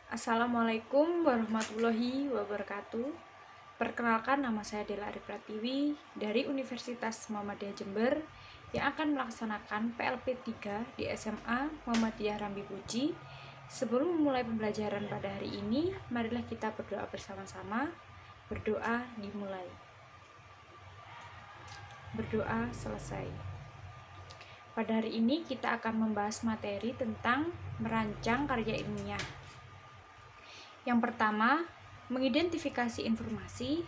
Assalamualaikum warahmatullahi wabarakatuh. Perkenalkan, nama saya Dela Arif Pratiwi dari Universitas Muhammadiyah Jember yang akan melaksanakan PLP 3 di SMA Muhammadiyah Rambi Puji. Sebelum memulai pembelajaran pada hari ini, marilah kita berdoa bersama-sama. Berdoa dimulai. Berdoa selesai. Pada hari ini kita akan membahas materi tentang merancang karya ilmiah. Yang pertama, mengidentifikasi informasi,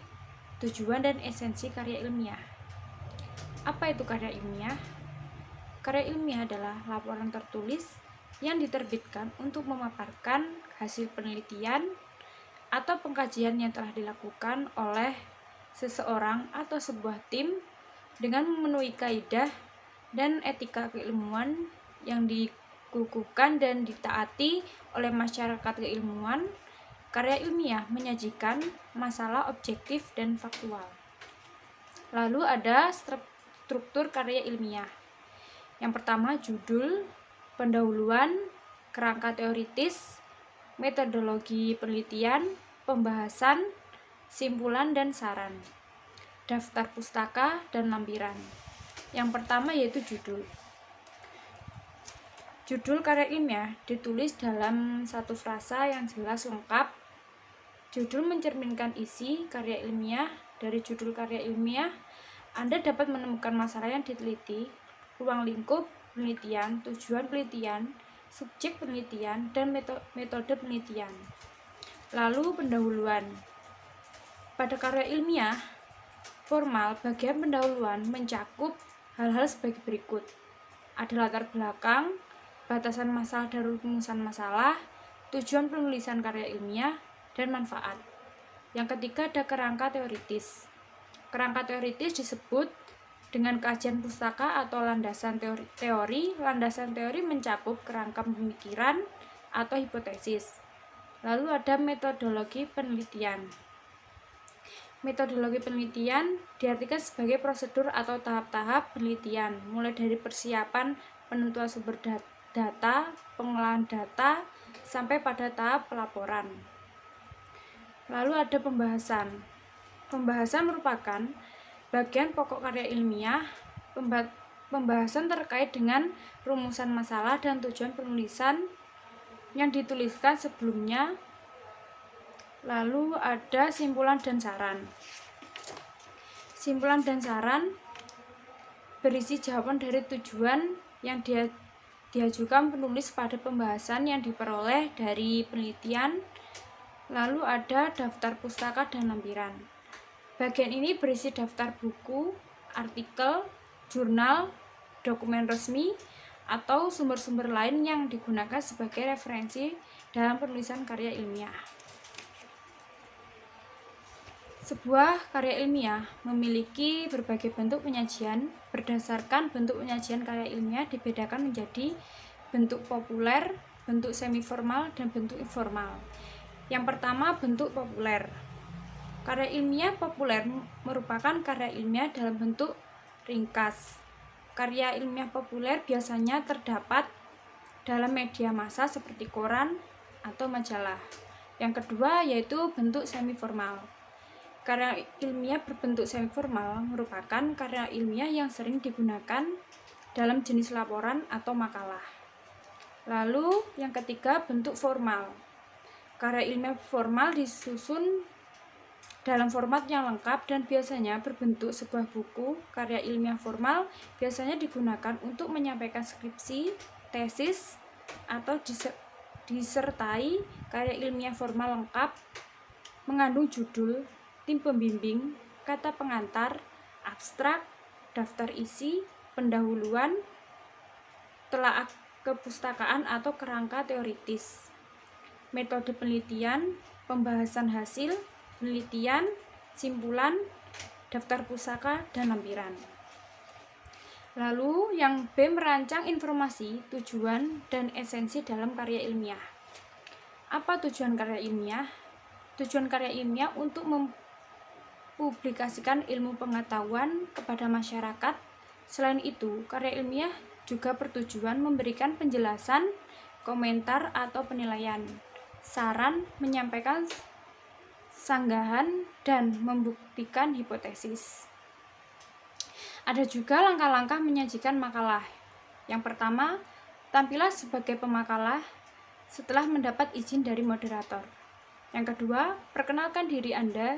tujuan dan esensi karya ilmiah. Apa itu karya ilmiah? Karya ilmiah adalah laporan tertulis yang diterbitkan untuk memaparkan hasil penelitian atau pengkajian yang telah dilakukan oleh seseorang atau sebuah tim dengan memenuhi kaidah dan etika keilmuan yang dikukuhkan dan ditaati oleh masyarakat keilmuan. Karya ilmiah menyajikan masalah objektif dan faktual. Lalu ada struktur karya ilmiah. Yang pertama, judul, pendahuluan, kerangka teoritis, metodologi penelitian, pembahasan, simpulan dan saran, daftar pustaka dan lampiran. Yang pertama yaitu judul. Judul karya ilmiah ditulis dalam satu frasa yang jelas lengkap. Judul mencerminkan isi karya ilmiah. Dari judul karya ilmiah, Anda dapat menemukan masalah yang diteliti, ruang lingkup penelitian, tujuan penelitian, subjek penelitian, dan metode penelitian. Lalu pendahuluan. Pada karya ilmiah formal, bagian pendahuluan mencakup hal-hal sebagai berikut. Ada latar belakang, batasan masalah dan rumusan masalah, tujuan penulisan karya ilmiah, dan manfaat. Yang ketiga ada kerangka teoritis. Kerangka teoritis disebut dengan kajian pustaka atau landasan teori. Landasan teori mencakup kerangka pemikiran atau hipotesis. Lalu ada metodologi penelitian. Metodologi penelitian diartikan sebagai prosedur atau tahap-tahap penelitian, mulai dari persiapan penentuan sumber data, pengolahan data, sampai pada tahap pelaporan. Lalu ada pembahasan. Pembahasan merupakan bagian pokok karya ilmiah. Pembahasan terkait dengan rumusan masalah dan tujuan penulisan yang dituliskan sebelumnya. Lalu ada simpulan dan saran. Simpulan dan saran berisi jawaban dari tujuan yang diajukan penulis pada pembahasan yang diperoleh dari penelitian. Lalu ada daftar pustaka dan lampiran. Bagian ini berisi daftar buku, artikel, jurnal, dokumen resmi, atau sumber-sumber lain yang digunakan sebagai referensi dalam penulisan karya ilmiah. Sebuah karya ilmiah memiliki berbagai bentuk penyajian. Berdasarkan bentuk penyajian karya ilmiah dibedakan menjadi bentuk populer, bentuk semi-formal, dan bentuk informal. Yang pertama, bentuk populer. Karya ilmiah populer merupakan karya ilmiah dalam bentuk ringkas. Karya ilmiah populer biasanya terdapat dalam media massa seperti koran atau majalah. Yang kedua yaitu bentuk semi-formal. Karya ilmiah berbentuk semi-formal merupakan karya ilmiah yang sering digunakan dalam jenis laporan atau makalah. Lalu yang ketiga, bentuk formal. Karya ilmiah formal disusun dalam format yang lengkap dan biasanya berbentuk sebuah buku. Karya ilmiah formal biasanya digunakan untuk menyampaikan skripsi, tesis, atau disertai. Karya ilmiah formal lengkap mengandung judul, tim pembimbing, kata pengantar, abstrak, daftar isi, pendahuluan, telaah kepustakaan atau kerangka teoritis, metode penelitian, pembahasan hasil penelitian, simpulan, daftar pustaka, dan lampiran. Lalu yang B, merancang informasi, tujuan, dan esensi dalam karya ilmiah. Apa tujuan karya ilmiah? Tujuan karya ilmiah untuk mempublikasikan ilmu pengetahuan kepada masyarakat. Selain itu, karya ilmiah juga bertujuan memberikan penjelasan, komentar, atau penilaian. saran, menyampaikan sanggahan, dan membuktikan hipotesis. Ada juga langkah-langkah menyajikan makalah. Yang pertama, tampillah sebagai pemakalah setelah mendapat izin dari moderator. Yang kedua, perkenalkan diri Anda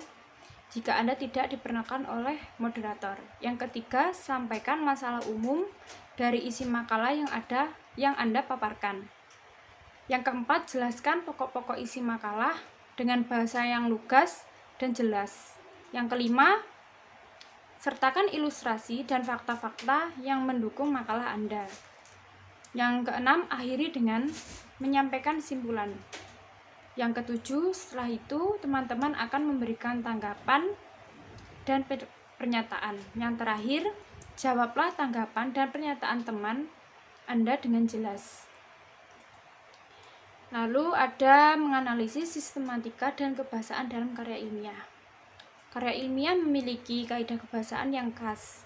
jika Anda tidak diperkenalkan oleh moderator. Yang ketiga, sampaikan masalah umum dari isi makalah yang Anda paparkan. Yang keempat, jelaskan pokok-pokok isi makalah dengan bahasa yang lugas dan jelas. Yang kelima, sertakan ilustrasi dan fakta-fakta yang mendukung makalah Anda. Yang keenam, akhiri dengan menyampaikan kesimpulan. Yang ketujuh, setelah itu teman-teman akan memberikan tanggapan dan pernyataan. Yang terakhir, jawablah tanggapan dan pernyataan teman Anda dengan jelas. Lalu ada menganalisis sistematika dan kebahasaan dalam karya ilmiah. Karya ilmiah memiliki kaidah kebahasaan yang khas.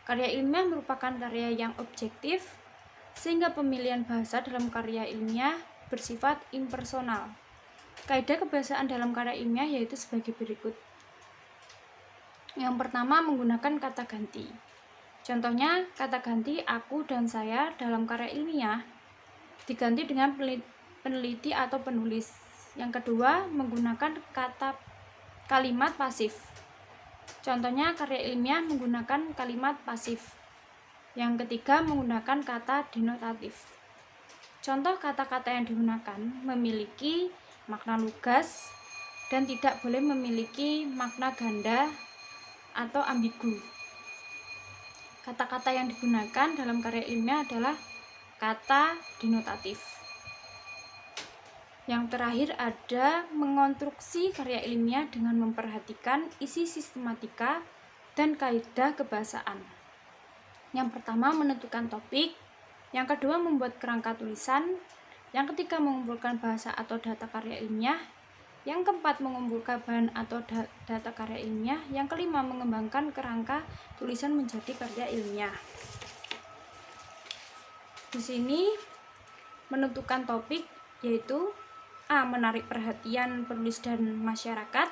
Karya ilmiah merupakan karya yang objektif, sehingga pemilihan bahasa dalam karya ilmiah bersifat impersonal. Kaidah kebahasaan dalam karya ilmiah yaitu sebagai berikut. Yang pertama, menggunakan kata ganti. Contohnya, kata ganti aku dan saya dalam karya ilmiah diganti dengan peneliti atau penulis. Yang kedua, menggunakan kalimat pasif. Contohnya, karya ilmiah menggunakan kalimat pasif. Yang ketiga, menggunakan kata denotatif. Contoh kata-kata yang digunakan memiliki makna lugas dan tidak boleh memiliki makna ganda atau ambigu. Kata-kata yang digunakan dalam karya ilmiah adalah kata denotatif. Yang terakhir ada mengonstruksi karya ilmiah dengan memperhatikan isi sistematika dan kaidah kebahasaan. Yang pertama, menentukan topik. Yang kedua, membuat kerangka tulisan. Yang ketiga, mengumpulkan bahasa atau data karya ilmiah. Yang keempat, mengumpulkan bahan atau data karya ilmiah. Yang kelima, mengembangkan kerangka tulisan menjadi karya ilmiah. Di sini menentukan topik yaitu A. Menarik perhatian penulis dan masyarakat.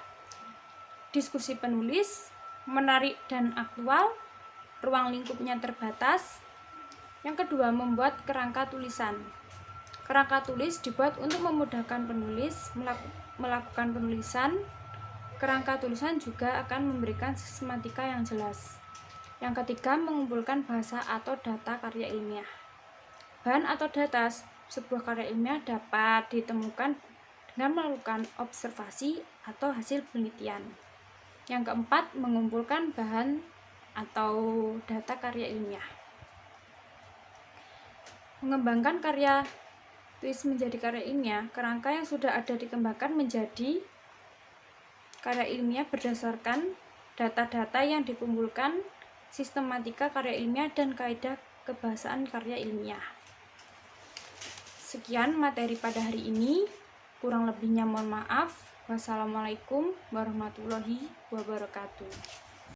Diskusi penulis. Menarik dan aktual. Ruang lingkupnya terbatas. Yang kedua, membuat kerangka tulisan. Kerangka tulis dibuat untuk memudahkan penulis melakukan penulisan. Kerangka tulisan juga akan memberikan sistematika yang jelas. Yang ketiga, mengumpulkan bahasa atau data karya ilmiah. Bahan atau data sebuah karya ilmiah dapat ditemukan dengan melakukan observasi atau hasil penelitian. Yang keempat, mengumpulkan bahan atau data karya ilmiah. Mengembangkan karya tulis menjadi karya ilmiah, kerangka yang sudah ada dikembangkan menjadi karya ilmiah berdasarkan data-data yang dikumpulkan, sistematika karya ilmiah, dan kaidah kebahasaan karya ilmiah. Sekian materi pada hari ini, kurang lebihnya mohon maaf. Wassalamualaikum warahmatullahi wabarakatuh.